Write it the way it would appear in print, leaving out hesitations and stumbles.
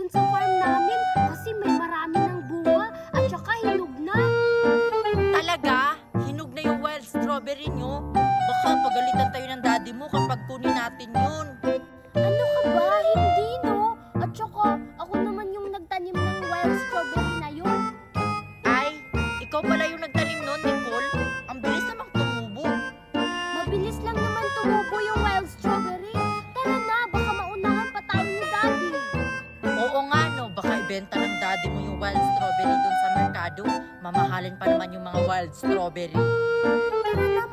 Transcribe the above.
dun sa farm namin kasi may marami ng bunga at saka hinog na. Talaga? Hinog na yung wild strawberry nyo? Baka pagalitan tayo ng daddy mo kapag kunin natin yun. Ano ka ba? Hindi no. At saka ako naman yung nagtanim ng wild strawberry na yun. Ay, ikaw pala yung nagtanim nun, Nicole. Ang bilis namang tumubo. Mabilis lang naman tumubo yung wild strawberry. Tara na, baka maunahan pa tayo ni daddy. Oo nga no, baka ibenta ng daddy mo yung wild strawberry dun sa merkado. Mamahalin pa naman yung mga wild strawberry. Tara na,